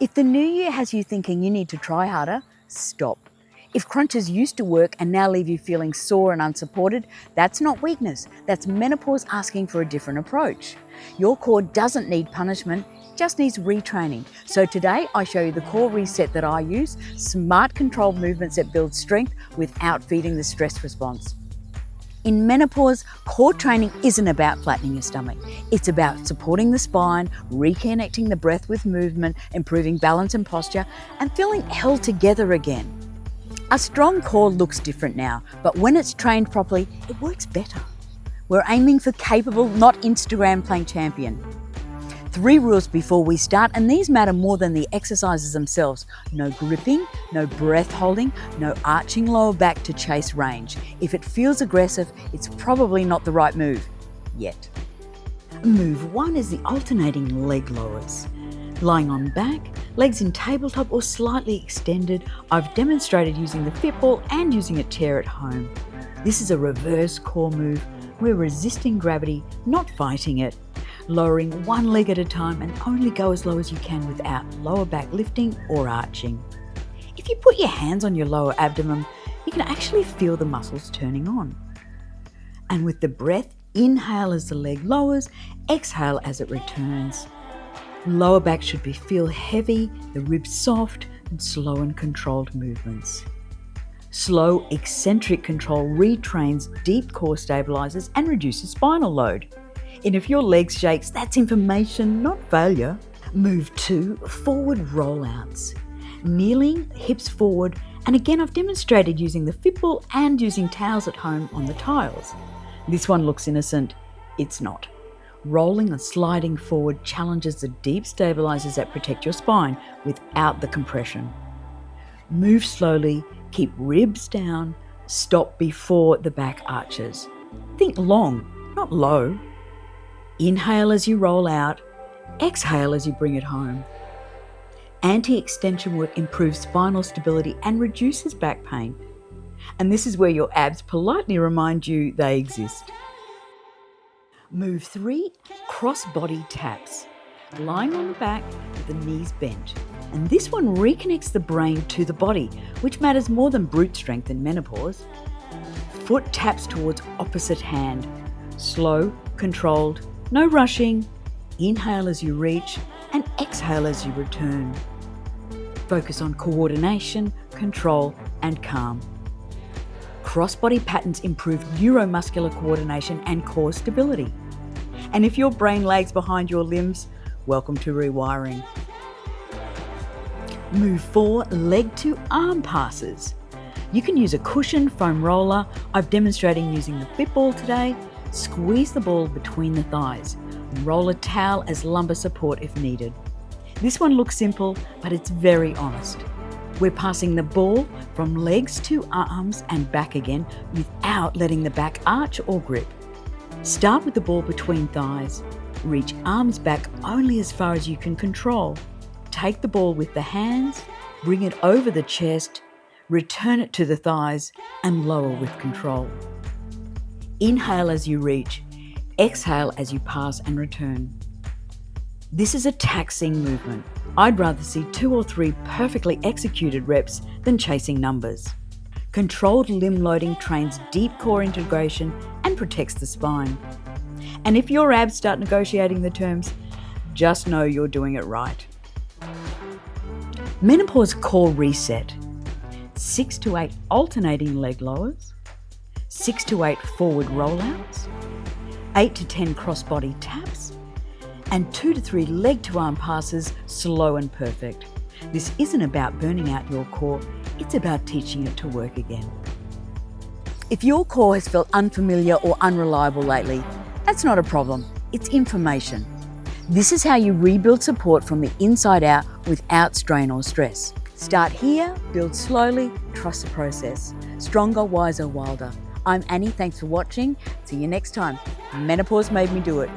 If the new year has you thinking you need to try harder, stop. If crunches used to work and now leave you feeling sore and unsupported, that's not weakness, that's menopause asking for a different approach. Your core doesn't need punishment, just needs retraining. So today I show you the core reset that I use, smart controlled movements that build strength without feeding the stress response. In menopause, core training isn't about flattening your stomach. It's about supporting the spine, reconnecting the breath with movement, improving balance and posture, and feeling held together again. A strong core looks different now, but when it's trained properly, it works better. We're aiming for capable, not Instagram playing champion. 3 rules before we start, and these matter more than the exercises themselves. No gripping, no breath holding, no arching lower back to chase range. If it feels aggressive, it's probably not the right move, yet. Move 1 is the alternating leg lowers. Lying on back, legs in tabletop or slightly extended. I've demonstrated using the fit ball and using a chair at home. This is a reverse core move. We're resisting gravity, not fighting it. Lowering 1 leg at a time and only go as low as you can without lower back lifting or arching. If you put your hands on your lower abdomen, you can actually feel the muscles turning on. And with the breath, inhale as the leg lowers, exhale as it returns. Lower back should feel heavy, the ribs soft, and slow and controlled movements. Slow, eccentric control retrains deep core stabilisers and reduces spinal load. And if your leg shakes, that's information, not failure. Move 2, forward rollouts. Kneeling, hips forward, and again I've demonstrated using the fit ball and using towels at home on the tiles. This one looks innocent, it's not. Rolling and sliding forward challenges the deep stabilisers that protect your spine without the compression. Move slowly, keep ribs down, stop before the back arches. Think long, not low. Inhale as you roll out, exhale as you bring it home. Anti-extension work improves spinal stability and reduces back pain. And this is where your abs politely remind you they exist. Move 3, cross-body taps. Lying on the back with the knees bent. And this one reconnects the brain to the body, which matters more than brute strength in menopause. Foot taps towards opposite hand. Slow, controlled, no rushing. Inhale as you reach and exhale as you return. Focus on coordination, control, and calm. Cross-body patterns improve neuromuscular coordination and core stability. And if your brain lags behind your limbs, welcome to rewiring. Move 4, leg to arm passes. You can use a cushion, foam roller. I've demonstrated using the fit ball today. Squeeze the ball between the thighs. Roll a towel as lumbar support if needed. This one looks simple, but it's very honest. We're passing the ball from legs to arms and back again without letting the back arch or grip. Start with the ball between thighs. Reach arms back only as far as you can control. Take the ball with the hands, bring it over the chest, return it to the thighs, and lower with control. Inhale as you reach, exhale as you pass and return. This is a taxing movement. I'd rather see 2 or 3 perfectly executed reps than chasing numbers. Controlled limb loading trains deep core integration and protects the spine. And if your abs start negotiating the terms, just know you're doing it right. Menopause core reset. 6 to 8 alternating leg lowers, 6 to 8 forward rollouts, 8 to 10 cross-body taps, and 2 to 3 leg to arm passes, slow and perfect. This isn't about burning out your core, it's about teaching it to work again. If your core has felt unfamiliar or unreliable lately, that's not a problem, it's information. This is how you rebuild support from the inside out without strain or stress. Start here, build slowly, trust the process. Stronger, wiser, wilder. I'm Annie, thanks for watching. See you next time. Menopause made me do it.